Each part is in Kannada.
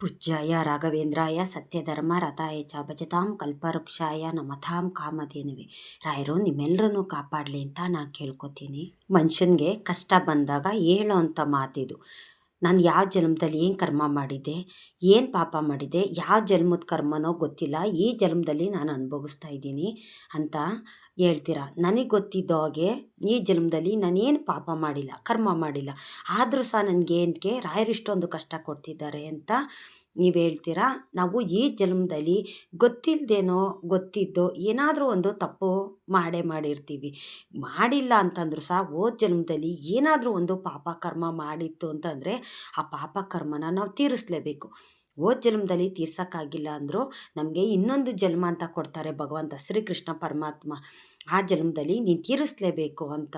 ಪೂಜ್ಯಾಯ ರಾಘವೇಂದ್ರಾಯ ಸತ್ಯಧರ್ಮ ರಥಾಯ ಚ ಭಜತಾಂ ಕಲ್ಪವೃಕ್ಷಾಯ ನಮತಾಂ ಕಾಮಧೇನುವೆ. ರಾಯರು ನಿಮ್ಮೆಲ್ಲರನ್ನೂ ಕಾಪಾಡಲಿ ಅಂತ ನಾನು ಕೇಳ್ಕೊತೀನಿ. ಮನುಷ್ಯನಿಗೆ ಕಷ್ಟ ಬಂದಾಗ ಹೇಳೋ ಅಂಥ ಮಾತಿದು, ನಾನು ಯಾವ ಜನ್ಮದಲ್ಲಿ ಏನು ಕರ್ಮ ಮಾಡಿದ್ದೆ, ಏನು ಪಾಪ ಮಾಡಿದ್ದೆ, ಯಾವ ಜನ್ಮದ ಕರ್ಮನೋ ಗೊತ್ತಿಲ್ಲ, ಈ ಜನ್ಮದಲ್ಲಿ ನಾನು ಅನುಭವಿಸ್ತಾ ಇದ್ದೀನಿ ಅಂತ ಹೇಳ್ತೀರ. ನನಗೆ ಗೊತ್ತಿದ್ದೋ ಹಾಗೆ ಈ ಜನ್ಮದಲ್ಲಿ ನಾನೇನು ಪಾಪ ಮಾಡಿಲ್ಲ, ಕರ್ಮ ಮಾಡಿಲ್ಲ, ಆದರೂ ಸಹ ನನಗೆ ರಾಯರಿಷ್ಟೊಂದು ಕಷ್ಟ ಕೊಡ್ತಿದ್ದಾರೆ ಅಂತ ನೀವು ಹೇಳ್ತೀರಾ. ನಾವು ಈ ಜನ್ಮದಲ್ಲಿ ಗೊತ್ತಿಲ್ಲದೇನೋ ಗೊತ್ತಿದ್ದೋ ಏನಾದರೂ ಒಂದು ತಪ್ಪು ಮಾಡಿರ್ತೀವಿ. ಮಾಡಿಲ್ಲ ಅಂತಂದ್ರೂ ಸಹ ಹೋದ ಜನ್ಮದಲ್ಲಿ ಏನಾದರೂ ಒಂದು ಪಾಪ ಕರ್ಮ ಮಾಡಿತ್ತು ಅಂತಂದರೆ ಆ ಪಾಪ ಕರ್ಮನ ನಾವು ತೀರಿಸ್ಲೇಬೇಕು. ಹೋದ ಜನ್ಮದಲ್ಲಿ ತೀರ್ಸೋಕ್ಕಾಗಿಲ್ಲ ಅಂದರೂ ನಮಗೆ ಇನ್ನೊಂದು ಜನ್ಮ ಅಂತ ಕೊಡ್ತಾರೆ ಭಗವಂತ ಶ್ರೀಕೃಷ್ಣ ಪರಮಾತ್ಮ. ಆ ಜನ್ಮದಲ್ಲಿ ನೀನು ತೀರಿಸ್ಲೇಬೇಕು ಅಂತ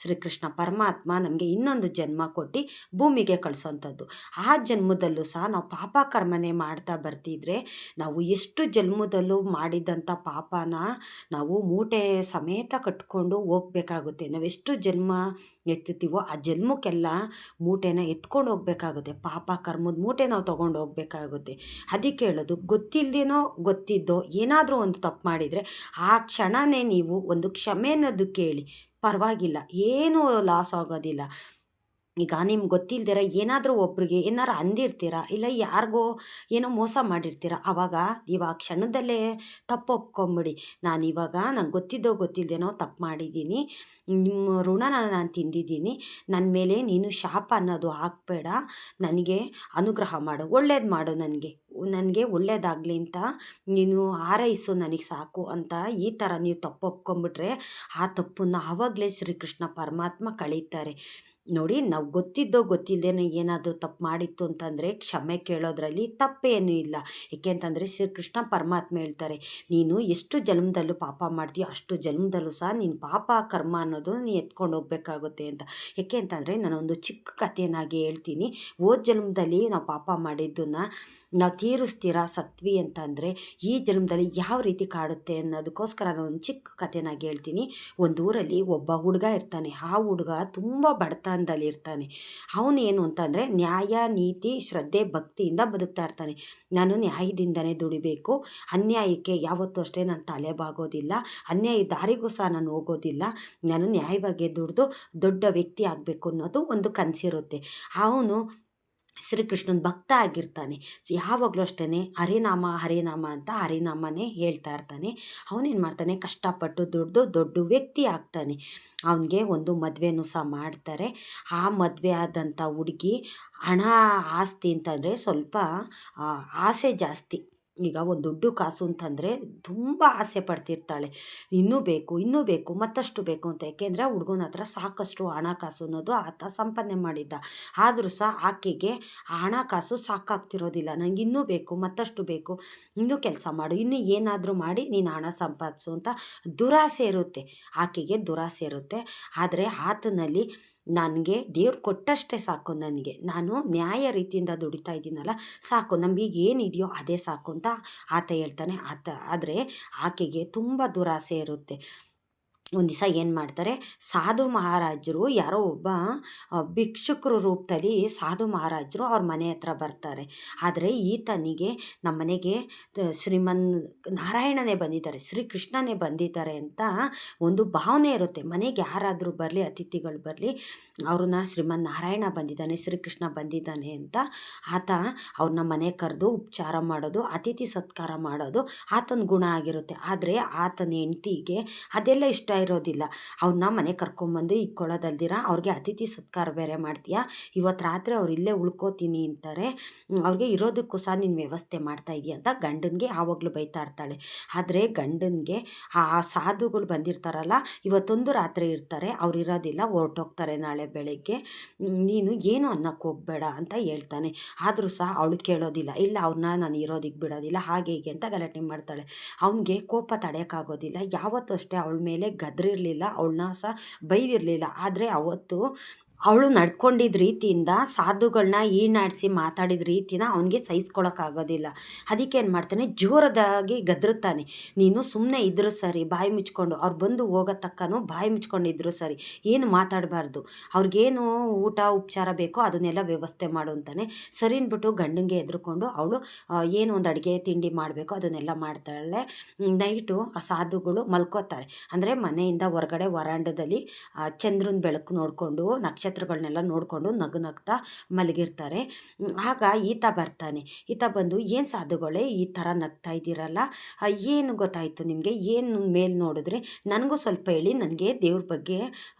ಶ್ರೀಕೃಷ್ಣ ಪರಮಾತ್ಮ ನಮಗೆ ಇನ್ನೊಂದು ಜನ್ಮ ಕೊಟ್ಟು ಭೂಮಿಗೆ ಕಳಿಸೋಂಥದ್ದು. ಆ ಜನ್ಮದಲ್ಲೂ ಸಹ ನಾವು ಪಾಪ ಕರ್ಮನೇ ಮಾಡ್ತಾ ಬರ್ತಿದ್ರೆ ನಾವು ಎಷ್ಟು ಜನ್ಮದಲ್ಲೂ ಮಾಡಿದಂಥ ಪಾಪನ ನಾವು ಮೂಟೆ ಸಮೇತ ಕಟ್ಕೊಂಡು ಹೋಗ್ಬೇಕಾಗುತ್ತೆ. ನಾವೆಷ್ಟು ಜನ್ಮ ಎತ್ತುತ್ತೀವೋ ಆ ಜನ್ಮಕ್ಕೆಲ್ಲ ಮೂಟೆನ ಎತ್ಕೊಂಡು ಹೋಗ್ಬೇಕಾಗುತ್ತೆ. ಪಾಪ ಕರ್ಮದ ಮೂಟೆ ನಾವು ತೊಗೊಂಡು ಹೋಗ್ಬೇಕಾಗುತ್ತೆ. ಅದಕ್ಕೆ ಹೇಳೋದು, ಗೊತ್ತಿಲ್ಲದೇನೋ ಗೊತ್ತಿದ್ದೋ ಏನಾದರೂ ಒಂದು ತಪ್ಪು ಮಾಡಿದರೆ ಆ ಕ್ಷಣವೇ ನೀವು ಒಂದು ಕ್ಷಮೆ ಅನ್ನೋದು ಕೇಳಿ, ಪರವಾಗಿಲ್ಲ, ಏನೂ ಲಾಸ್ ಆಗೋದಿಲ್ಲ. ಈಗ ನಿಮ್ಗೆ ಗೊತ್ತಿಲ್ದಿರ ಏನಾದರೂ ಒಬ್ರಿಗೆ ಏನಾರು ಅಂದಿರ್ತೀರ, ಇಲ್ಲ ಯಾರಿಗೋ ಏನೋ ಮೋಸ ಮಾಡಿರ್ತೀರ, ಆವಾಗ ಇವಾಗ ಕ್ಷಣದಲ್ಲೇ ತಪ್ಪು ಒಪ್ಕೊಂಬಿಡಿ. ನಂಗೆ ಗೊತ್ತಿದ್ದೋ ಗೊತ್ತಿಲ್ಲದೇನೋ ತಪ್ಪು ಮಾಡಿದ್ದೀನಿ, ನಿಮ್ಮ ಋಣನ ನಾನು ತಿಂದಿದ್ದೀನಿ, ನನ್ನ ಮೇಲೆ ನೀನು ಶಾಪ ಅನ್ನೋದು ಹಾಕಬೇಡ, ನನಗೆ ಅನುಗ್ರಹ ಮಾಡು, ಒಳ್ಳೇದು ಮಾಡು, ನನಗೆ ಒಳ್ಳೇದಾಗಲಿ ಅಂತ ನೀನು ಹಾರೈಸು, ನನಗೆ ಸಾಕು ಅಂತ ಈ ಥರ ನೀವು ತಪ್ಪು ಒಪ್ಕೊಂಬಿಟ್ರೆ ಆ ತಪ್ಪನ್ನು ಆವಾಗಲೇ ಶ್ರೀಕೃಷ್ಣ ಪರಮಾತ್ಮ ಕಳೀತಾರೆ. ನೋಡಿ, ನಾವು ಗೊತ್ತಿದ್ದೋ ಗೊತ್ತಿಲ್ಲದೇನೆ ಏನಾದರೂ ತಪ್ಪು ಮಾಡಿತ್ತು ಅಂತಂದರೆ ಕ್ಷಮೆ ಕೇಳೋದ್ರಲ್ಲಿ ತಪ್ಪೇನೂ ಇಲ್ಲ. ಏಕೆ ಅಂತಂದರೆ ಶ್ರೀಕೃಷ್ಣ ಪರಮಾತ್ಮ ಹೇಳ್ತಾರೆ, ನೀನು ಎಷ್ಟು ಜನ್ಮದಲ್ಲೂ ಪಾಪ ಮಾಡ್ತೀಯೋ ಅಷ್ಟು ಜನ್ಮದಲ್ಲೂ ಸಹ ನೀನು ಪಾಪ ಕರ್ಮ ಅನ್ನೋದು ನೀ ಎತ್ಕೊಂಡು ಹೋಗ್ಬೇಕಾಗುತ್ತೆ ಅಂತ. ಏಕೆ ಅಂತಂದರೆ ನಾನೊಂದು ಚಿಕ್ಕ ಕಥೆನಾಗಿ ಹೇಳ್ತೀನಿ. ಹೋದ ಜನ್ಮದಲ್ಲಿ ನಾವು ಪಾಪ ಮಾಡಿದ್ದನ್ನು ನಾವು ತೀರಿಸ್ತೀರಾ ಸತ್ವಿ ಅಂತಂದರೆ ಈ ಜನ್ಮದಲ್ಲಿ ಯಾವ ರೀತಿ ಕಾಡುತ್ತೆ ಅನ್ನೋದಕ್ಕೋಸ್ಕರ ನಾನು ಒಂದು ಚಿಕ್ಕ ಕಥೆನಾಗಿ ಹೇಳ್ತೀನಿ. ಒಂದು ಊರಲ್ಲಿ ಒಬ್ಬ ಹುಡುಗ ಇರ್ತಾನೆ. ಆ ಹುಡುಗ ತುಂಬ ಬಡತನದಲ್ಲಿ ಇರ್ತಾನೆ. ಅವನೇನು ಅಂತಂದರೆ ನ್ಯಾಯ, ನೀತಿ, ಶ್ರದ್ಧೆ, ಭಕ್ತಿಯಿಂದ ಬದುಕ್ತಾ ಇರ್ತಾನೆ. ನಾನು ನ್ಯಾಯದಿಂದನೇ ದುಡಿಬೇಕು, ಅನ್ಯಾಯಕ್ಕೆ ಯಾವತ್ತೂ ಅಷ್ಟೇ ನಾನು ತಲೆ ಬಾಗೋದಿಲ್ಲ, ಅನ್ಯಾಯ ದಾರಿಗೂ ಸಹ ನಾನು ಹೋಗೋದಿಲ್ಲ, ನಾನು ನ್ಯಾಯವಾಗಿ ದುಡಿದು ದೊಡ್ಡ ವ್ಯಕ್ತಿ ಆಗಬೇಕು ಅನ್ನೋದು ಒಂದು ಕನಸಿರುತ್ತೆ. ಅವನು ಶ್ರೀಕೃಷ್ಣನ ಭಕ್ತ ಆಗಿರ್ತಾನೆ. ಯಾವಾಗಲೂ ಅಷ್ಟೇ ಹರಿನಾಮ ಹರಿನಾಮ ಅಂತ ಹರಿನಾಮನೇ ಹೇಳ್ತಾ ಇರ್ತಾನೆ. ಅವನೇನು ಮಾಡ್ತಾನೆ, ಕಷ್ಟಪಟ್ಟು ದುಡ್ದು ದೊಡ್ಡ ವ್ಯಕ್ತಿ ಆಗ್ತಾನೆ. ಅವನಿಗೆ ಒಂದು ಮದುವೆನೂ ಸಹ ಮಾಡ್ತಾರೆ. ಆ ಮದುವೆ ಆದಂಥ ಹುಡುಗಿ ಹಣ ಆಸ್ತಿ ಅಂತಂದರೆ ಸ್ವಲ್ಪ ಆಸೆ ಜಾಸ್ತಿ. ಈಗ ಒಂದು ದುಡ್ಡು ಕಾಸು ಅಂತಂದರೆ ತುಂಬ ಆಸೆ ಪಡ್ತಿರ್ತಾಳೆ, ಇನ್ನೂ ಬೇಕು ಇನ್ನೂ ಬೇಕು ಮತ್ತಷ್ಟು ಬೇಕು ಅಂತ. ಏಕೆಂದರೆ ಆ ಹುಡುಗನ ಹತ್ರ ಸಾಕಷ್ಟು ಹಣಕಾಸು ಅನ್ನೋದು ಆತ ಸಂಪಾದನೆ ಮಾಡಿದ್ದ. ಆದರೂ ಸಹ ಆಕೆಗೆ ಆ ಹಣಕಾಸು ಸಾಕಾಗ್ತಿರೋದಿಲ್ಲ. ನನಗೆ ಇನ್ನೂ ಬೇಕು, ಮತ್ತಷ್ಟು ಬೇಕು, ಇನ್ನೂ ಕೆಲಸ ಮಾಡು, ಇನ್ನೂ ಏನಾದರೂ ಮಾಡಿ ನೀನು ಹಣ ಸಂಪಾದಿಸು ಅಂತ ದುರಾಸೆ ಇರುತ್ತೆ. ಆಕೆಗೆ ದುರಾಸೆ ಇರುತ್ತೆ. ಆದರೆ ಆತನಲ್ಲಿ ನನಗೆ ದೇವ್ರು ಕೊಟ್ಟಷ್ಟೇ ಸಾಕು, ನಾನು ನ್ಯಾಯ ರೀತಿಯಿಂದ ದುಡಿತಾ ಇದ್ದೀನಲ್ಲ ಸಾಕು, ನಮಗೀಗ ಏನಿದೆಯೋ ಅದೇ ಸಾಕು ಅಂತ ಆತ ಹೇಳ್ತಾನೆ. ಆದರೆ ಆಕೆಗೆ ತುಂಬ ದುರಾಸೆ ಇರುತ್ತೆ. ಒಂದು ದಿವಸ ಏನು ಮಾಡ್ತಾರೆ, ಸಾಧು ಮಹಾರಾಜರು ಯಾರೋ ಒಬ್ಬ ಭಿಕ್ಷುಕರು ರೂಪದಲ್ಲಿ ಸಾಧು ಮಹಾರಾಜರು ಅವ್ರ ಮನೆ ಹತ್ರ ಬರ್ತಾರೆ. ಆದರೆ ಈತನಿಗೆ ನಮ್ಮ ಮನೆಗೆ ಶ್ರೀಮನ್ ನಾರಾಯಣನೇ ಬಂದಿದ್ದಾರೆ, ಶ್ರೀಕೃಷ್ಣನೇ ಬಂದಿದ್ದಾರೆ ಅಂತ ಒಂದು ಭಾವನೆ ಇರುತ್ತೆ. ಮನೆಗೆ ಯಾರಾದರೂ ಬರಲಿ, ಅತಿಥಿಗಳು ಬರಲಿ, ಅವ್ರನ್ನ ಶ್ರೀಮನ್ ನಾರಾಯಣ ಬಂದಿದ್ದಾನೆ, ಶ್ರೀಕೃಷ್ಣ ಬಂದಿದ್ದಾನೆ ಅಂತ ಆತ ಅವ್ರನ್ನ ಮನೆ ಕರೆದು ಉಪಚಾರ ಮಾಡೋದು, ಅತಿಥಿ ಸತ್ಕಾರ ಮಾಡೋದು ಆತನ ಗುಣ ಆಗಿರುತ್ತೆ. ಆದರೆ ಆತನ ಹೆಂಡತಿಗೆ ಅದೆಲ್ಲ ಇಷ್ಟ ಇರೋದಿಲ್ಲ. ಅವ್ರನ್ನ ಮನೆ ಕರ್ಕೊಂಬಂದು ಇಕ್ಕೊಳ್ಳೋದಲ್ದಿರ ಅವ್ರಿಗೆ ಅತಿಥಿ ಸತ್ಕಾರ ಬೇರೆ ಮಾಡ್ತೀಯಾ, ಇವತ್ತು ರಾತ್ರಿ ಅವ್ರು ಇಲ್ಲೇ ಉಳ್ಕೋತೀನಿ ಅಂತಾರೆ, ಅವ್ರಿಗೆ ಇರೋದಕ್ಕೂ ಸಹ ನೀನು ವ್ಯವಸ್ಥೆ ಮಾಡ್ತಾ ಇದೀಯ ಅಂತ ಗಂಡನಿಗೆ ಆವಾಗಲೂ ಬೈತಾ ಇರ್ತಾಳೆ. ಆದರೆ ಗಂಡನಿಗೆ ಆ ಸಾಧುಗಳು ಬಂದಿರ್ತಾರಲ್ಲ, ಇವತ್ತೊಂದು ರಾತ್ರಿ ಇರ್ತಾರೆ, ಅವ್ರು ಇರೋದಿಲ್ಲ, ಹೊರಟೋಗ್ತಾರೆ ನಾಳೆ ಬೆಳಗ್ಗೆ, ನೀನು ಏನು ಅನ್ನಕ್ಕೆ ಹೋಗಬೇಡ ಅಂತ ಹೇಳ್ತಾನೆ. ಆದರೂ ಸಹ ಅವಳು ಕೇಳೋದಿಲ್ಲ, ಇಲ್ಲ ಅವ್ರನ್ನ ನಾನು ಇರೋದಕ್ಕೆ ಬಿಡೋದಿಲ್ಲ, ಹಾಗೆ ಹೀಗೆ ಅಂತ ಗಲಾಟೆ ಮಾಡ್ತಾಳೆ. ಅವನಿಗೆ ಕೋಪ ತಡೆಯೋಕ್ಕಾಗೋದಿಲ್ಲ. ಯಾವತ್ತೂ ಅಷ್ಟೇ ಅವಳ ಮೇಲೆ ಗದರಿರಲಿಲ್ಲ, ಅವಳನ್ನ ಸಹ ಬೈದಿರಲಿಲ್ಲ. ಆದರೆ ಅವತ್ತು ಅವಳು ನಡ್ಕೊಂಡಿದ್ದ ರೀತಿಯಿಂದ ಸಾಧುಗಳನ್ನ ಈನಾಡಿಸಿ ಮಾತಾಡಿದ ರೀತಿನ ಅವನಿಗೆ ಸಹಿಸ್ಕೊಳಕ್ಕಾಗೋದಿಲ್ಲ. ಅದಕ್ಕೆ ಏನು ಮಾಡ್ತಾನೆ, ಜೋರದಾಗಿ ಗದರುತ್ತಾನೆ. ನೀನು ಸುಮ್ಮನೆ ಇದ್ರೂ ಸರಿ, ಬಾಯಿ ಮುಚ್ಕೊಂಡು ಅವ್ರು ಬಂದು ಹೋಗೋ ತಕ್ಕನೂ ಬಾಯಿ ಮುಚ್ಕೊಂಡಿದ್ರು ಸರಿ, ಏನು ಮಾತಾಡಬಾರ್ದು, ಅವ್ರಿಗೇನು ಊಟ ಉಪಚಾರ ಬೇಕೋ ಅದನ್ನೆಲ್ಲ ವ್ಯವಸ್ಥೆ ಮಾಡು ಅಂತಾನೆ. ಸರಿ ಅಂದ್ಬಿಟ್ಟು ಗಂಡಂಗೆ ಎದ್ರುಕೊಂಡು ಅವಳು ಏನು ಒಂದು ಅಡುಗೆ ತಿಂಡಿ ಮಾಡಬೇಕು ಅದನ್ನೆಲ್ಲ ಮಾಡ್ತಾಳೆ. ನೈಟು ಆ ಸಾಧುಗಳು ಮಲ್ಕೋತಾರೆ. ಅಂದರೆ ಮನೆಯಿಂದ ಹೊರಗಡೆ ವರಾಂಡದಲ್ಲಿ ಚಂದ್ರನ ಬೆಳಕು ನೋಡಿಕೊಂಡು ನಕ್ಷತ್ರಗಳನ್ನೆಲ್ಲ ನೋಡಿಕೊಂಡು ನಗು ನಗ್ತಾ ಮಲಗಿರ್ತಾರೆ. ಆಗ ಈತ ಬರ್ತಾನೆ. ಈತ ಬಂದು, ಏನು ಸಾಧುಗಳೇ ಈ ಥರ ನಗ್ತಾ ಇದ್ದೀರಲ್ಲ, ಏನು ಗೊತ್ತಾಯಿತು ನಿಮಗೆ, ಏನು ಮೇಲೆ ನೋಡಿದ್ರೆ ನನಗೂ ಸ್ವಲ್ಪ ಹೇಳಿ, ನನಗೆ ದೇವ್ರ ಬಗ್ಗೆ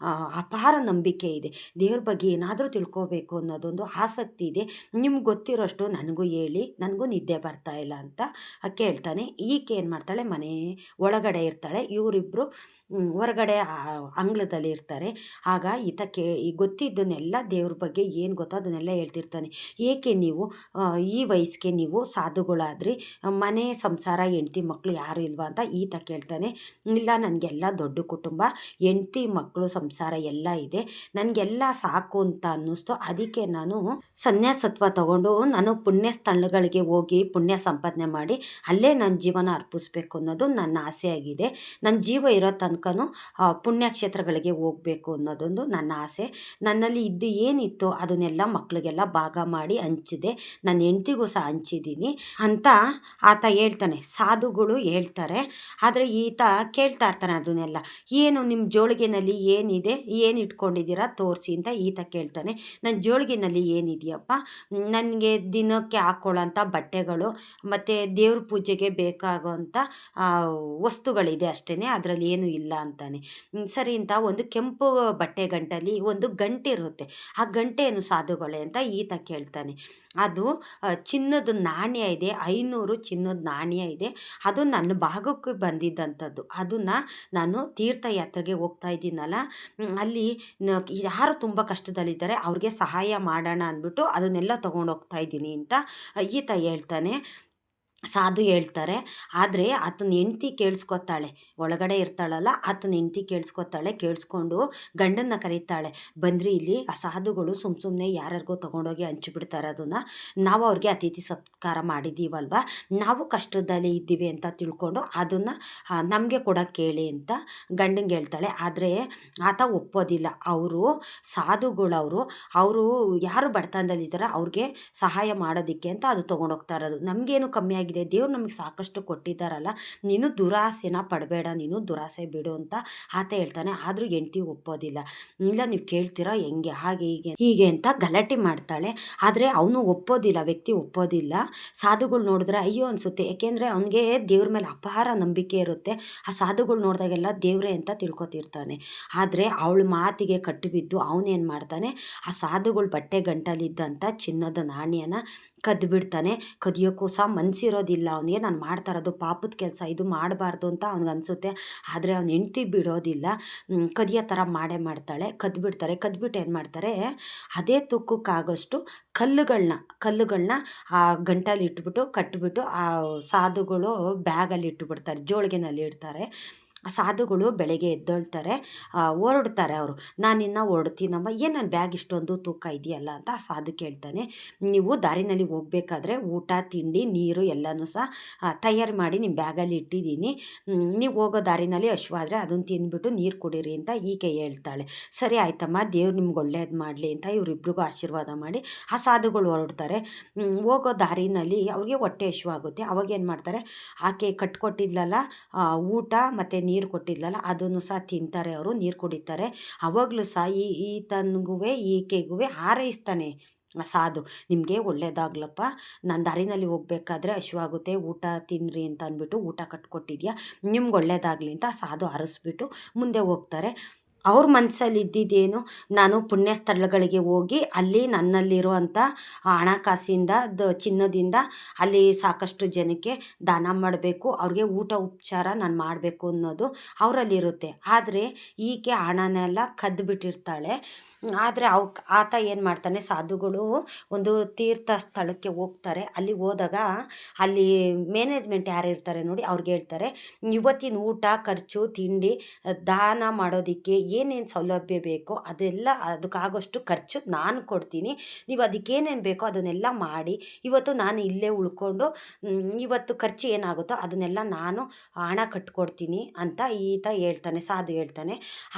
ಅಪಾರ ನಂಬಿಕೆ ಇದೆ, ದೇವ್ರ ಬಗ್ಗೆ ಏನಾದರೂ ತಿಳ್ಕೋಬೇಕು ಅನ್ನೋದೊಂದು ಆಸಕ್ತಿ ಇದೆ, ನಿಮ್ಗೆ ಗೊತ್ತಿರೋಷ್ಟು ನನಗೂ ಹೇಳಿ, ನನಗೂ ನಿದ್ದೆ ಬರ್ತಾ ಇಲ್ಲ ಅಂತ ಕೇಳ್ತಾನೆ. ಈಕೆ ಏನು ಮಾಡ್ತಾಳೆ, ಮನೆ ಒಳಗಡೆ ಇರ್ತಾಳೆ, ಇವರಿಬ್ಬರು ಹೊರಗಡೆ ಅಂಗಳದಲ್ಲಿ ಇರ್ತಾರೆ. ಆಗ ಈತ ಗೊತ್ತಿದ್ದನ್ನೆಲ್ಲ ದೇವ್ರ ಬಗ್ಗೆ ಏನು ಗೊತ್ತೋ ಅದನ್ನೆಲ್ಲ ಹೇಳ್ತಿರ್ತಾನೆ. ಏಕೆ ನೀವು ಈ ವಯಸ್ಸಿಗೆ ನೀವು ಸಾಧುಗಳಾದ್ರಿ, ಮನೆ ಸಂಸಾರ ಹೆಂಡ್ತಿ ಮಕ್ಕಳು ಯಾರು ಇಲ್ವಾ ಅಂತ ಈತ ಕೇಳ್ತಾನೆ. ಇಲ್ಲ, ನನಗೆಲ್ಲ ದೊಡ್ಡ ಕುಟುಂಬ, ಹೆಂಡ್ತಿ ಮಕ್ಕಳು ಸಂಸಾರ ಎಲ್ಲ ಇದೆ, ನನಗೆಲ್ಲ ಸಾಕು ಅಂತ ಅನ್ನಿಸ್ತು. ಅದಕ್ಕೆ ನಾನು ಸನ್ಯಾಸತ್ವ ತಗೊಂಡು ನಾನು ಪುಣ್ಯ ಸ್ಥಳಗಳಿಗೆ ಹೋಗಿ ಪುಣ್ಯ ಸಂಪಾದನೆ ಮಾಡಿ ಅಲ್ಲೇ ನನ್ನ ಜೀವನ ಅರ್ಪಿಸ್ಬೇಕು ಅನ್ನೋದು ನನ್ನ ಆಸೆಯಾಗಿದೆ. ನನ್ನ ಜೀವ ಇರೋ ತನಕನೂ ಪುಣ್ಯಕ್ಷೇತ್ರಗಳಿಗೆ ಹೋಗಬೇಕು ಅನ್ನೋದೊಂದು ನನ್ನ ಆಸೆ. ನನ್ನಲ್ಲಿ ಇದ್ದು ಏನಿತ್ತು ಅದನ್ನೆಲ್ಲ ಮಕ್ಕಳಿಗೆಲ್ಲ ಭಾಗ ಮಾಡಿ ಹಂಚಿದೆ, ನನ್ನ ಹೆಂಡ್ತಿಗೂ ಸಹ ಹಂಚಿದ್ದೀನಿ ಅಂತ ಆತ ಹೇಳ್ತಾನೆ. ಸಾಧುಗಳು ಹೇಳ್ತಾರೆ. ಆದರೆ ಈತ ಕೇಳ್ತಾ ಇರ್ತಾನೆ ಅದನ್ನೆಲ್ಲ. ಏನು ನಿಮ್ಮ ಜೋಳಿಗೆನಲ್ಲಿ ಏನಿದೆ, ಏನು ಇಟ್ಕೊಂಡಿದ್ದೀರಾ ತೋರಿಸಿ ಅಂತ ಈತ ಕೇಳ್ತಾನೆ. ನನ್ನ ಜೋಳಿಗೆನಲ್ಲಿ ಏನಿದೆಯಪ್ಪ, ನನಗೆ ದಿನಕ್ಕೆ ಹಾಕ್ಕೊಳ್ಳೋಂಥ ಬಟ್ಟೆಗಳು ಮತ್ತು ದೇವ್ರ ಪೂಜೆಗೆ ಬೇಕಾಗೋಂಥ ವಸ್ತುಗಳಿದೆ ಅಷ್ಟೇ, ಅದರಲ್ಲಿ ಏನೂ ಇಲ್ಲ ಅಂತಾನೆ. ಸರಿ ಅಂತ ಒಂದು ಕೆಂಪು ಬಟ್ಟೆ ಗಂಟಲ್ಲಿ ಒಂದು ಗಂಟೆ ಇರುತ್ತೆ. ಆ ಗಂಟೆ ಏನು ಸಾಧುಗಳೇ ಅಂತ ಈತ ಕೇಳ್ತಾನೆ. ಅದು ಚಿನ್ನದ ನಾಣ್ಯ ಇದೆ, 500 ಚಿನ್ನದ ನಾಣ್ಯ ಇದೆ. ಅದು ನನ್ನ ಭಾಗಕ್ಕೆ ಬಂದಿದ್ದಂಥದ್ದು. ಅದನ್ನು ನಾನು ತೀರ್ಥಯಾತ್ರೆಗೆ ಹೋಗ್ತಾ ಇದ್ದೀನಲ್ಲ, ಅಲ್ಲಿ ಯಾರು ತುಂಬ ಕಷ್ಟದಲ್ಲಿದ್ದಾರೆ ಅವ್ರಿಗೆ ಸಹಾಯ ಮಾಡೋಣ ಅಂದ್ಬಿಟ್ಟು ಅದನ್ನೆಲ್ಲ ತೊಗೊಂಡು ಹೋಗ್ತಾ ಇದ್ದೀನಿ ಅಂತ ಈತ ಹೇಳ್ತಾನೆ. ಸಾಧು ಹೇಳ್ತಾರೆ. ಆದರೆ ಆತನ ಹೆಂಡ್ತಿ ಕೇಳಿಸ್ಕೊತಾಳೆ, ಒಳಗಡೆ ಇರ್ತಾಳಲ್ಲ ಆತನ ಹೆಂಡ್ತಿ ಕೇಳಿಸ್ಕೊತಾಳೆ. ಕೇಳಿಸ್ಕೊಂಡು ಗಂಡನ್ನ ಕರೀತಾಳೆ. ಬಂದ್ರಿ ಇಲ್ಲಿ ಆ ಸಾಧುಗಳು ಸುಮ್ಮನೆ ಯಾರಿಗೋ ತೊಗೊಂಡೋಗಿ ಹಂಚಿಬಿಡ್ತಾರೆ, ಅದನ್ನು ನಾವು ಅವ್ರಿಗೆ ಅತಿಥಿ ಸತ್ಕಾರ ಮಾಡಿದ್ದೀವಲ್ವ, ನಾವು ಕಷ್ಟದಲ್ಲಿ ಇದ್ದೀವಿ ಅಂತ ತಿಳ್ಕೊಂಡು ಅದನ್ನು ನಮಗೆ ಕೊಡೋಕ್ಕೆ ಹೇಳಿ ಅಂತ ಗಂಡಂಗೆ ಹೇಳ್ತಾಳೆ. ಆದರೆ ಆತ ಒಪ್ಪೋದಿಲ್ಲ. ಅವರು ಸಾಧುಗಳವರು, ಅವರು ಯಾರು ಬಡತನದಲ್ಲಿದ್ದಾರೆ ಅವ್ರಿಗೆ ಸಹಾಯ ಮಾಡೋದಕ್ಕೆ ಅಂತ ಅದು ತೊಗೊಂಡೋಗ್ತಾ ಇರೋದು. ನಮಗೇನು ಕಮ್ಮಿ ಆಗಿದೆ, ದೇವ್ರು ನಮಗೆ ಸಾಕಷ್ಟು ಕೊಟ್ಟಿದ್ದಾರಲ್ಲ, ನೀನು ದುರಾಸೆನ ಪಡಬೇಡ, ನೀನು ದುರಾಸೆ ಬಿಡು ಅಂತ ಆತ ಹೇಳ್ತಾನೆ. ಆದರೂ ಹೆಂಡ್ತಿ ಒಪ್ಪೋದಿಲ್ಲ. ಇಲ್ಲ, ನೀವು ಕೇಳ್ತೀರಾ ಹೆಂಗೆ, ಹಾಗೆ ಹೀಗೆ ಅಂತ ಗಲಾಟೆ ಮಾಡ್ತಾಳೆ. ಆದರೆ ಅವನು ಒಪ್ಪೋದಿಲ್ಲ, ವ್ಯಕ್ತಿ ಒಪ್ಪೋದಿಲ್ಲ. ಸಾಧುಗಳು ನೋಡಿದ್ರೆ ಅಯ್ಯೋ ಅನಿಸುತ್ತೆ, ಏಕೆಂದರೆ ಅವನಿಗೆ ದೇವ್ರ ಮೇಲೆ ಅಪಾರ ನಂಬಿಕೆ ಇರುತ್ತೆ. ಆ ಸಾಧುಗಳು ನೋಡಿದಾಗೆಲ್ಲ ದೇವ್ರೇ ಅಂತ ತಿಳ್ಕೊತಿರ್ತಾನೆ. ಆದರೆ ಅವಳ ಮಾತಿಗೆ ಕಟ್ಟುಬಿದ್ದು ಅವನೇನು ಮಾಡ್ತಾನೆ, ಆ ಸಾಧುಗಳು ಬಟ್ಟೆ ಗಂಟಲಿದ್ದಂಥ ಚಿನ್ನದ ನಾಣ್ಯನ ಕದ್ದುಬಿಡ್ತಾನೆ. ಕದಿಯೋಕ್ಕೂ ಸಹ ಮನಸ್ಸಿರೋದಿಲ್ಲ ಅವನಿಗೆ. ನಾನು ಮಾಡ್ತಾ ಇರೋದು ಪಾಪದ ಕೆಲಸ, ಇದು ಮಾಡಬಾರ್ದು ಅಂತ ಅವ್ನಿಗನ್ಸುತ್ತೆ. ಆದರೆ ಅವ್ನ ಹೆಂಡ್ತಿ ಬಿಡೋದಿಲ್ಲ, ಕದಿಯೋ ಥರ ಮಾಡ್ತಾಳೆ. ಕದ್ದುಬಿಡ್ತಾರೆ. ಕದ್ದುಬಿಟ್ಟು ಏನು ಮಾಡ್ತಾರೆ, ಅದೇ ತೂಕಕ್ಕಾಗೋಷ್ಟು ಕಲ್ಲುಗಳನ್ನ ಆ ಗಂಟಲ್ಲಿ ಇಟ್ಬಿಟ್ಟು ಕಟ್ಟಿಬಿಟ್ಟು ಆ ಸಾಧುಗಳು ಬ್ಯಾಗಲ್ಲಿ ಇಟ್ಟುಬಿಡ್ತಾರೆ, ಜೋಳಿಗೆನಲ್ಲಿ ಇಡ್ತಾರೆ. ಆ ಸಾಧುಗಳು ಬೆಳಗ್ಗೆ ಎದ್ದೊಳ್ತಾರೆ, ಹೊರಡ್ತಾರೆ ಅವರು. ನಾನಿನ್ನು ಹೊರಡ್ತೀನಮ್ಮ, ಏನು ನನ್ನ ಬ್ಯಾಗ್ ಇಷ್ಟೊಂದು ತೂಕ ಇದೆಯಲ್ಲ ಅಂತ ಆ ಸಾಧು ಕೇಳ್ತಾನೆ. ನೀವು ದಾರಿನಲ್ಲಿ ಹೋಗ್ಬೇಕಾದ್ರೆ ಊಟ ತಿಂಡಿ ನೀರು ಎಲ್ಲನೂ ಸಹ ತಯಾರು ಮಾಡಿ ನಿಮ್ಮ ಬ್ಯಾಗಲ್ಲಿ ಇಟ್ಟಿದ್ದೀನಿ, ನೀವು ಹೋಗೋ ದಾರಿನಲ್ಲಿ ಹಶ್ವಾದರೆ ಅದನ್ನು ತಿಂದ್ಬಿಟ್ಟು ನೀರು ಕುಡೀರಿ ಅಂತ ಈಕೆ ಹೇಳ್ತಾಳೆ. ಸರಿ ಆಯ್ತಮ್ಮ, ದೇವ್ರು ನಿಮ್ಗೆ ಒಳ್ಳೇದು ಮಾಡಲಿ ಅಂತ ಇವರಿಬ್ರಿಗೂ ಆಶೀರ್ವಾದ ಮಾಡಿ ಆ ಸಾಧುಗಳು ಹೊರಡ್ತಾರೆ. ಹೋಗೋ ದಾರಿನಲ್ಲಿ ಅವ್ರಿಗೆ ಹೊಟ್ಟೆ ಹಶ್ವಾಗುತ್ತೆ. ಅವಾಗೇನು ಮಾಡ್ತಾರೆ, ಆಕೆ ಕಟ್ಕೊಟ್ಟಿದ್ಲಲ್ಲ ಊಟ ಮತ್ತು ನೀರು ಕೊಟ್ಟಿದ್ಲಲ್ಲ ಅದನ್ನು ಸಹ ತಿಂತಾರೆ, ಅವರು ನೀರು ಕುಡಿತಾರೆ. ಅವಾಗಲೂ ಸಹ ಈತನಿಗೂ ಈಕೆಗೂ ಹಾರೈಸ್ತಾನೆ ಸಾಧು, ನಿಮಗೆ ಒಳ್ಳೇದಾಗ್ಲಪ್ಪ, ನಾನು ದಾರಿನಲ್ಲಿ ಹೋಗ್ಬೇಕಾದ್ರೆ ಹಶ್ವಾಗುತ್ತೆ, ಊಟ ತಿನ್ನಿರಿ ಅಂತ ಅಂದ್ಬಿಟ್ಟು ಊಟ ಕಟ್ಕೊಟ್ಟಿದ್ಯಾ, ನಿಮ್ಗೆ ಒಳ್ಳೇದಾಗಲಿ ಅಂತ ಸಾಧು ಹರಿಸ್ಬಿಟ್ಟು ಮುಂದೆ ಹೋಗ್ತಾರೆ. ಅವ್ರ ಮನಸ್ಸಲ್ಲಿ ಇದ್ದಿದ್ದೇನು, ನಾನು ಪುಣ್ಯ ಸ್ಥಳಗಳಿಗೆ ಹೋಗಿ ಅಲ್ಲಿ ನನ್ನಲ್ಲಿರುವಂಥ ಹಣಕಾಸಿಂದ ಚಿನ್ನದಿಂದ ಅಲ್ಲಿ ಸಾಕಷ್ಟು ಜನಕ್ಕೆ ದಾನ ಮಾಡಬೇಕು, ಅವ್ರಿಗೆ ಊಟ ಉಪಚಾರ ನಾನು ಮಾಡಬೇಕು ಅನ್ನೋದು ಅವರಲ್ಲಿರುತ್ತೆ. ಆದರೆ ಈಕೆ ಹಣನೆಲ್ಲ ಕದ್ದುಬಿಟ್ಟಿರ್ತಾಳೆ. ಆದರೆ ಆತ ಏನು ಮಾಡ್ತಾನೆ, ಸಾಧುಗಳು ಒಂದು ತೀರ್ಥ ಸ್ಥಳಕ್ಕೆ ಹೋಗ್ತಾರೆ. ಅಲ್ಲಿ ಹೋದಾಗ ಅಲ್ಲಿ ಮ್ಯಾನೇಜ್ಮೆಂಟ್ ಯಾರು ಇರ್ತಾರೆ ನೋಡಿ, ಅವ್ರಿಗೆ ಹೇಳ್ತಾರೆ, ಇವತ್ತಿನ ಊಟ ಖರ್ಚು ತಿಂಡಿ ದಾನ ಮಾಡೋದಕ್ಕೆ ಏನೇನು ಸೌಲಭ್ಯ ಬೇಕೋ ಅದೆಲ್ಲ ಅದಕ್ಕಾಗೋಷ್ಟು ಖರ್ಚು ನಾನು ಕೊಡ್ತೀನಿ, ನೀವು ಅದಕ್ಕೇನೇನು ಬೇಕೋ ಅದನ್ನೆಲ್ಲ ಮಾಡಿ ಇವತ್ತು ನಾನು ಇಲ್ಲೇ ಉಳ್ಕೊಂಡು ಇವತ್ತು ಖರ್ಚು ಏನಾಗುತ್ತೋ ಅದನ್ನೆಲ್ಲ ನಾನು ಹಣ ಕಟ್ಕೊಡ್ತೀನಿ ಅಂತ ಈತ ಹೇಳ್ತಾನೆ, ಸಾಧು ಹೇಳ್ತಾನೆ.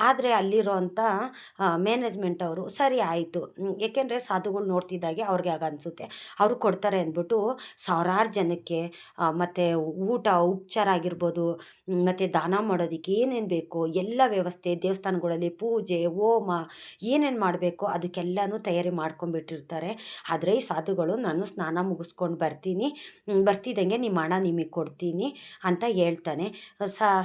ಆದರೆ ಅಲ್ಲಿರೋಂಥ ಮ್ಯಾನೇಜ್ಮೆಂಟ್ ಅವರು ಸರಿ ಆಯಿತು, ಏಕೆಂದರೆ ಸಾಧುಗಳು ನೋಡ್ತಿದ್ದಾಗೆ ಅವ್ರಿಗೆ ಆಗ ಅನಿಸುತ್ತೆ ಅವರು ಕೊಡ್ತಾರೆ ಅಂದ್ಬಿಟ್ಟು ಸಾವಿರಾರು ಜನಕ್ಕೆ ಮತ್ತು ಊಟ ಉಪಚಾರ ಆಗಿರ್ಬೋದು, ಮತ್ತು ದಾನ ಮಾಡೋದಕ್ಕೆ ಏನೇನು ಬೇಕು ಎಲ್ಲ ವ್ಯವಸ್ಥೆ, ದೇವಸ್ಥಾನಗಳಲ್ಲಿ ಪೂಜೆ ಹೋಮ ಏನೇನು ಮಾಡಬೇಕು ಅದಕ್ಕೆಲ್ಲನೂ ತಯಾರಿ ಮಾಡ್ಕೊಂಡ್ಬಿಟ್ಟಿರ್ತಾರೆ. ಆದರೆ ಈ ಸಾಧುಗಳು, ನಾನು ಸ್ನಾನ ಮುಗಿಸ್ಕೊಂಡು ಬರ್ತಿದ್ದಂಗೆ ನಿಮ್ಮ ಹಣ ನಿಮಗೆ ಕೊಡ್ತೀನಿ ಅಂತ ಹೇಳ್ತಾನೆ.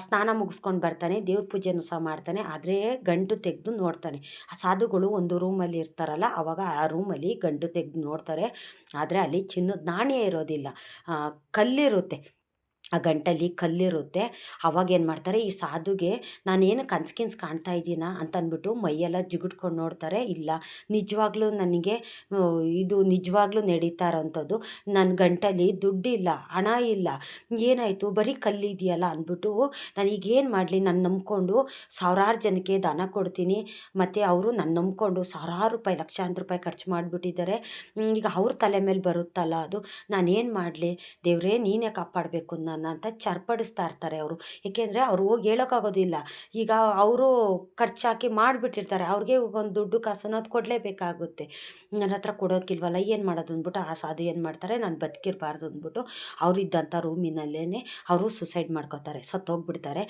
ಸ್ನಾನ ಮುಗಿಸ್ಕೊಂಡು ಬರ್ತಾನೆ, ದೇವ್ರ ಪೂಜೆನೂ ಸಹ ಮಾಡ್ತಾನೆ. ಆದರೆ ಗಂಟು ತೆಗೆದು ನೋಡ್ತಾನೆ. ಆ ಸಾಧುಗಳು ಒಂದು ರೂಮಲ್ಲಿ ಇರ್ತಾರಲ್ಲ, ಆವಾಗ ಆ ರೂಮಲ್ಲಿ ಗಂಟು ತೆಗೆದು ನೋಡ್ತಾರೆ. ಆದರೆ ಅಲ್ಲಿ ಚಿನ್ನದ ನಾಣ್ಯ ಇರೋದಿಲ್ಲ, ಕಲ್ಲಿರುತ್ತೆ. ಆ ಗಂಟಲ್ಲಿ ಕಲ್ಲಿರುತ್ತೆ. ಅವಾಗೇನು ಮಾಡ್ತಾರೆ, ಈ ಸಾಧುಗೆ ನಾನೇನು ಕನ್ಸು ಕಾಣ್ತಾ ಇದ್ದೀನಾ ಅಂತ ಅಂದ್ಬಿಟ್ಟು ಮೈಯೆಲ್ಲ ಜಿಗುಟ್ಕೊಂಡು ನೋಡ್ತಾರೆ. ಇಲ್ಲ, ನಿಜವಾಗ್ಲೂ ನನಗೆ ಇದು ನಿಜವಾಗ್ಲೂ ನಡೀತಾ ಇರೋಂಥದ್ದು. ನನ್ನ ಗಂಟಲ್ಲಿ ದುಡ್ಡಿಲ್ಲ, ಹಣ ಇಲ್ಲ, ಏನಾಯಿತು ಬರೀ ಕಲ್ಲಿದೆಯಲ್ಲ ಅಂದ್ಬಿಟ್ಟು ನಾನೀಗೇನು ಮಾಡಲಿ, ನಾನು ನಂಬ್ಕೊಂಡು ಸಾವಿರಾರು ಜನಕ್ಕೆ ದಾನ ಕೊಡ್ತೀನಿ, ಮತ್ತು ಅವರು ನನ್ನ ನಂಬ್ಕೊಂಡು ಸಾವಿರಾರು ರೂಪಾಯಿ ಲಕ್ಷಾಂತರ ರೂಪಾಯಿ ಖರ್ಚು ಮಾಡಿಬಿಟ್ಟಿದ್ದಾರೆ. ಈಗ ಅವ್ರ ತಲೆ ಮೇಲೆ ಬರುತ್ತಲ್ಲ ಅದು, ನಾನೇನು ಮಾಡಲಿ ದೇವರೇ, ನೀನೇ ಕಾಪಾಡಬೇಕು ನನ್ನ ಅಂತ ಚರ್ಪಡಿಸ್ತಾ ಇರ್ತಾರೆ ಅವರು. ಏಕೆಂದರೆ ಅವ್ರು ಹೋಗಿ ಹೇಳೋಕ್ಕಾಗೋದಿಲ್ಲ. ಈಗ ಅವರು ಖರ್ಚಾಕಿ ಮಾಡಿಬಿಟ್ಟಿರ್ತಾರೆ, ಅವ್ರಿಗೆ ಒಂದು ದುಡ್ಡು ಕಾಸು ಅನ್ನೋದು ಕೊಡಲೇಬೇಕಾಗುತ್ತೆ. ನನ್ನ ಹತ್ರ ಕೊಡೋಕ್ಕಿಲ್ವಲ್ಲ, ಏನು ಮಾಡೋದು ಅಂದ್ಬಿಟ್ಟು ಆ ಸಾಧು ಏನು ಮಾಡ್ತಾರೆ, ನಾನು ಬದುಕಿರಬಾರ್ದು ಅಂದ್ಬಿಟ್ಟು ಅವರಿದ್ದಂಥ ರೂಮಿನಲ್ಲೇ ಅವರು ಸುಸೈಡ್ ಮಾಡ್ಕೋತಾರೆ, ಸತ್ತೋಗ್ಬಿಡ್ತಾರೆ.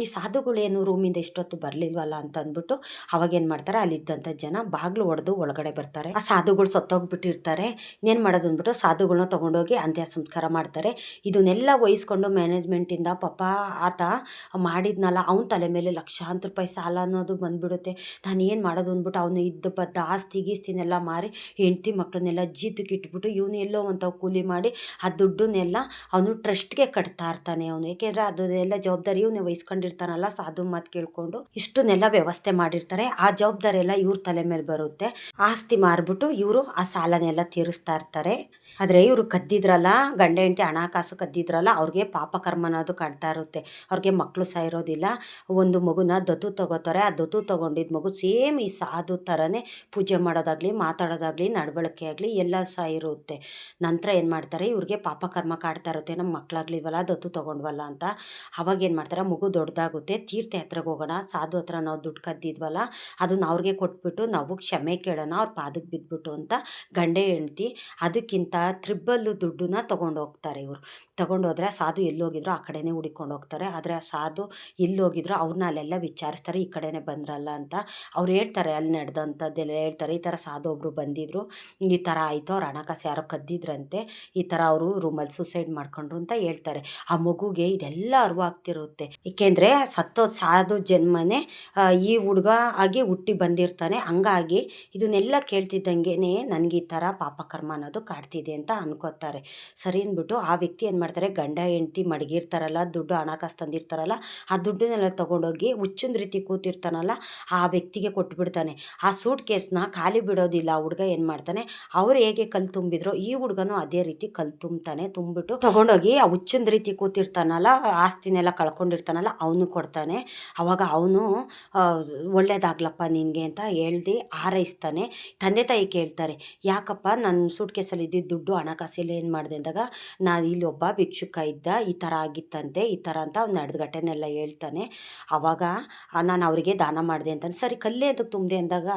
ಈ ಸಾಧುಗಳೇನು ರೂಮಿಂದ ಇಷ್ಟೊತ್ತು ಬರಲಿಲ್ವಲ್ಲ ಅಂತ ಅಂದ್ಬಿಟ್ಟು ಅವಾಗೇನು ಮಾಡ್ತಾರೆ, ಅಲ್ಲಿದ್ದಂಥ ಜನ ಬಾಗಿಲು ಒಡೆದು ಒಳಗಡೆ ಬರ್ತಾರೆ. ಆ ಸಾಧುಗಳು ಸತ್ತೋಗ್ಬಿಟ್ಟಿರ್ತಾರೆ. ಇನ್ನೇನು ಮಾಡೋದು ಅಂದ್ಬಿಟ್ಟು ಸಾಧುಗಳನ್ನ ತೊಗೊಂಡೋಗಿ ಅಂತ್ಯ ಸಂಸ್ಕಾರ ಮಾಡ್ತಾರೆ. ಇದನ್ನೆಲ್ಲ ವಹಿಸ್ಕೊಂಡು ಮ್ಯಾನೇಜ್ಮೆಂಟಿಂದ ಪಾಪ ಆತ ಮಾಡಿದ್ನಲ್ಲ, ಅವನ ತಲೆ ಮೇಲೆ ಲಕ್ಷಾಂತರ ರೂಪಾಯಿ ಸಾಲ ಅನ್ನೋದು ಬಂದುಬಿಡುತ್ತೆ. ನಾನು ಏನು ಮಾಡೋದು ಅಂದ್ಬಿಟ್ಟು ಅವನು ಇದ್ದ ಬದ್ದ ಆಸ್ತಿ ಗೀಸ್ತಿನೆಲ್ಲ ಮಾರಿ ಹೆಂಡತಿ ಮಕ್ಕಳನ್ನೆಲ್ಲ ಜೀತಕ್ಕೆ ಇಟ್ಬಿಟ್ಟು ಇವನು ಎಲ್ಲೋ ಅಂತ ಕೂಲಿ ಮಾಡಿ ಆ ದುಡ್ಡನ್ನೆಲ್ಲ ಅವನು ಟ್ರಸ್ಟ್ಗೆ ಕಟ್ತಾ ಇರ್ತಾನೆ ಅವನು. ಏಕೆಂದರೆ ಅದನ್ನೆಲ್ಲ ಜವಾಬ್ದಾರಿ ಇವನೇ ವಹಿಸ್ಕೊಂಡಿರ್ತಾನಲ್ಲ, ಸಾಧು ಮಾತು ಕೇಳಿಕೊಂಡು ಇಷ್ಟನ್ನೆಲ್ಲ ವ್ಯವಸ್ಥೆ ಮಾಡಿರ್ತಾರೆ. ಆ ಜವಾಬ್ದಾರಿ ಎಲ್ಲ ಇವ್ರ ತಲೆ ಮೇಲೆ ಬರುತ್ತೆ. ಆಸ್ತಿ ಮಾರ್ಬಿಟ್ಟು ಇವರು ಆ ಸಾಲನೆಲ್ಲ ತೀರಿಸ್ತಾ ಇರ್ತಾರೆ. ಆದರೆ ಇವರು ಕದ್ದಿದ್ರಲ್ಲ, ಗಂಡ ಹೆಂಡತಿ ಹಣಕಾಸು ಕದ್ದಿದ್ರಲ್ಲ, ಅವ್ರಿಗೆ ಪಾಪ ಕರ್ಮ ಅನ್ನೋದು ಕಾಣ್ತಾ ಇರುತ್ತೆ. ಅವ್ರಿಗೆ ಮಕ್ಕಳು ಸಹ ಇರೋದಿಲ್ಲ. ಒಂದು ಮಗುನ ದತ್ತು ತಗೋತಾರೆ. ಆ ದತ್ತು ತೊಗೊಂಡಿದ್ದ ಮಗು ಸೇಮ್ ಈ ಸಾಧು ಥರನೇ ಪೂಜೆ ಮಾಡೋದಾಗಲಿ, ಮಾತಾಡೋದಾಗಲಿ, ನಡವಳಿಕೆ ಆಗಲಿ ಎಲ್ಲ ಸಹ ಇರುತ್ತೆ. ನಂತರ ಏನು ಮಾಡ್ತಾರೆ, ಇವ್ರಿಗೆ ಪಾಪ ಕರ್ಮ ಕಾಡ್ತಾ ಇರುತ್ತೆ, ನಮ್ಮ ಮಕ್ಕಳಾಗ್ಲಿವಲ್ಲ, ದತ್ತು ತೊಗೊಂಡ್ವಲ್ಲ ಅಂತ. ಅವಾಗ ಏನು ಮಾಡ್ತಾರೆ, ಮಗು ದೊಡ್ಡದಾಗುತ್ತೆ, ತೀರ್ಥಯಾತ್ರೆಗೆ ಹೋಗೋಣ, ಸಾಧು ಹತ್ರ ನಾವು ದುಡ್ಡು ಕದ್ದಿದ್ವಲ್ಲ ಅದನ್ನ ಅವ್ರಿಗೆ ಕೊಟ್ಬಿಟ್ಟು ನಾವು ಕ್ಷಮೆ ಕೇಳೋಣ, ಅವ್ರ ಪಾದಕ್ಕೆ ಬಿದ್ದುಬಿಟ್ಟು ಅಂತ ಗಂಡ ಹೆಂಡ್ತಿ ಅದಕ್ಕಿಂತ ತ್ರಿಬ್ಬಲ್ಲು ದುಡ್ಡನ್ನ ತೊಗೊಂಡು ಹೋಗ್ತಾರೆ. ಇವರು ತೊಗೊಂಡೋದ್ರೆ ಸಾಧು ಎಲ್ಲೋಗಿದ್ರು ಆ ಕಡೆನೇ ಹುಡಿಕೊಂಡು ಹೋಗ್ತಾರೆ. ಆದರೆ ಆ ಸಾಧು ಎಲ್ಲೋಗಿದ್ರು ಅವ್ರನ್ನ ಅಲ್ಲೆಲ್ಲ ವಿಚಾರಿಸ್ತಾರೆ, ಈ ಕಡೆನೇ ಬಂದ್ರಲ್ಲ ಅಂತ. ಅವ್ರು ಹೇಳ್ತಾರೆ, ಅಲ್ಲಿ ನಡೆದಂಥದ್ದೆಲ್ಲ ಹೇಳ್ತಾರೆ. ಈ ಥರ ಸಾಧು ಒಬ್ಬರು ಬಂದಿದ್ದರು, ಈ ಥರ ಆಯಿತು, ಅವ್ರು ಹಣಕಾಸು ಯಾರೋ ಕದ್ದಿದ್ರಂತೆ, ಈ ಥರ ಅವರು ರೂಮಲ್ಲಿ ಸುಸೈಡ್ ಮಾಡ್ಕೊಂಡ್ರು ಅಂತ ಹೇಳ್ತಾರೆ. ಆ ಮಗುಗೆ ಇದೆಲ್ಲ ಅರಿವಾಗ್ತಿರುತ್ತೆ. ಏಕೆಂದರೆ ಸತ್ತೋದು ಸಾಧು ಜನ್ಮನೇ ಈ ಹುಡುಗ ಆಗಿ ಹುಟ್ಟಿ ಬಂದಿರ್ತಾನೆ. ಹಂಗಾಗಿ ಇದನ್ನೆಲ್ಲ ಕೇಳ್ತಿದ್ದಂಗೆ ನನಗೆ ಈ ಥರ ಪಾಪಕರ್ಮ ಅನ್ನೋದು ಕಾಡ್ತಿದೆ ಅಂತ ಅನ್ಕೋತಾರೆ. ಸರಿ ಅಂದ್ಬಿಟ್ಟು ಆ ವ್ಯಕ್ತಿ ಏನು ಮಾಡ್ತಾರೆ, ಗಂಡ ಹೆಂಡ್ತಿ ಮಡಗಿರ್ತಾರಲ್ಲ, ದುಡ್ಡು ಹಣಕಾಸು ತಂದಿರ್ತಾರಲ್ಲ, ಆ ದುಡ್ಡನ್ನೆಲ್ಲ ತೊಗೊಂಡೋಗಿ ಹುಚ್ಚಿನ ರೀತಿ ಕೂತಿರ್ತಾನಲ್ಲ ಆ ವ್ಯಕ್ತಿಗೆ ಕೊಟ್ಬಿಡ್ತಾನೆ. ಆ ಸೂಟ್ ಕೇಸ್ನ ಖಾಲಿ ಬಿಡೋದಿಲ್ಲ. ಆ ಹುಡುಗ ಏನು ಮಾಡ್ತಾನೆ, ಅವ್ರು ಹೇಗೆ ಕಲ್ಲು ತುಂಬಿದ್ರು ಈ ಹುಡುಗನೂ ಅದೇ ರೀತಿ ಕಲ್ಲು ತುಂಬ್ತಾನೆ. ತುಂಬಿಟ್ಟು ತೊಗೊಂಡೋಗಿ ಆ ಹುಚ್ಚಿನ ರೀತಿ ಕೂತಿರ್ತಾನಲ್ಲ, ಆಸ್ತಿನೆಲ್ಲ ಕಳ್ಕೊಂಡಿರ್ತಾನಲ್ಲ, ಅವನು ಕೊಡ್ತಾನೆ. ಅವಾಗ ಅವನು ಒಳ್ಳೇದಾಗ್ಲಪ್ಪ ನಿನಗೆ ಅಂತ ಹೇಳ್ದು ಹಾರೈಸ್ತಾನೆ. ತಂದೆ ತಾಯಿ ಕೇಳ್ತಾರೆ, ಯಾಕಪ್ಪ ನನ್ನ ಸೂಟ್ ಕೇಸಲ್ಲಿ ಇದ್ದಿದ್ದು ದುಡ್ಡು ಹಣಕಾಸಲ್ಲಿ ಏನು ಮಾಡಿದೆ ಅಂದಾಗ, ನಾನು ಇಲ್ಲಿ ಒಬ್ಬ ಭಿಕ್ಷುಕ ಇದ್ದ, ಈ ಥರ ಆಗಿತ್ತಂತೆ, ಈ ಥರ ಅಂತ ಅವ್ನು ನಡೆದ ಘಟನೆಲ್ಲ ಹೇಳ್ತಾನೆ. ಆವಾಗ ನಾನು ಅವರಿಗೆ ದಾನ ಮಾಡಿದೆ ಅಂತಾನೆ. ಸರಿ, ಕಲ್ಲೇ ಅಂತಕ್ಕೆ ತುಂಬಿದೆ ಅಂದಾಗ,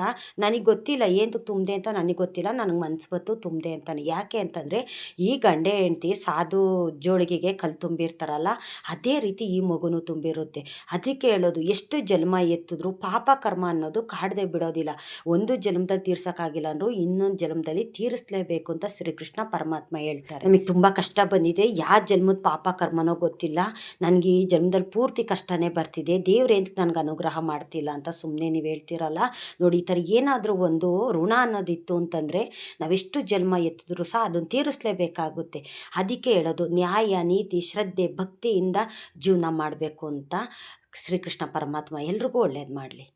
ನನಗೆ ಗೊತ್ತಿಲ್ಲ ಏನಕ್ಕೆ ತುಂಬಿದೆ ಅಂತ, ನನಗೆ ಗೊತ್ತಿಲ್ಲ, ನನಗೆ ಮನ್ಸು ಬತ್ತು ತುಂಬಿದೆ ಅಂತಾನೆ. ಯಾಕೆ ಅಂತಂದರೆ ಈ ಗಂಡೆ ಹೆಂಡ್ತಿ ಸಾಧು ಜೋಳಿಗೆಗೆ ಕಲ್ಲು ತುಂಬಿರ್ತಾರಲ್ಲ ಅದೇ ರೀತಿ ಈ ಮಗುನೂ ತುಂಬಿರುತ್ತೆ. ಅದಕ್ಕೆ ಹೇಳೋದು, ಎಷ್ಟು ಜನ್ಮ ಎತ್ತಿದ್ರು ಪಾಪ ಕರ್ಮ ಅನ್ನೋದು ಕಾಡದೆ ಬಿಡೋದಿಲ್ಲ. ಒಂದು ಜನ್ಮದಲ್ಲಿ ತೀರ್ಸೋಕ್ಕಾಗಿಲ್ಲ ಅಂದರೂ ಇನ್ನೊಂದು ಜನ್ಮದಲ್ಲಿ ತೀರಿಸಲೇಬೇಕು ಅಂತ ಶ್ರೀಕೃಷ್ಣ ಪರಮಾತ್ಮ ಹೇಳ್ತಾರೆ. ನಮಗೆ ತುಂಬ ಕಷ್ಟ ಬಂದಿದೆ, ಯಾವ ಜನ್ಮದ ಪಾಪ ಕರ್ಮನೋ ಗೊತ್ತಿಲ್ಲ, ನನಗೆ ಈ ಜನ್ಮದಲ್ಲಿ ಪೂರ್ತಿ ಕಷ್ಟನೇ ಬರ್ತಿದೆ, ದೇವ್ರೇಂತ ನನಗೆ ಅನುಗ್ರಹ ಮಾಡ್ತಿಲ್ಲ ಅಂತ ಸುಮ್ಮನೆ ನೀವು ಹೇಳ್ತೀರಲ್ಲ ನೋಡಿ. ಈ ಥರ ಏನಾದರೂ ಒಂದು ಋಣ ಅನ್ನೋದಿತ್ತು ಅಂತಂದರೆ ನಾವೆಷ್ಟು ಜನ್ಮ ಎತ್ತಿದ್ರು ಸಹ ಅದನ್ನು ತೀರಿಸಲೇಬೇಕಾಗುತ್ತೆ. ಅದಕ್ಕೆ ಹೇಳೋದು, ನ್ಯಾಯ ನೀತಿ ಶ್ರದ್ಧೆ ಭಕ್ತಿಯಿಂದ ಜೀವನ ಮಾಡಬೇಕು ಅಂತ. ಶ್ರೀಕೃಷ್ಣ ಪರಮಾತ್ಮ ಎಲ್ರಿಗೂ ಒಳ್ಳೇದು ಮಾಡಲಿ.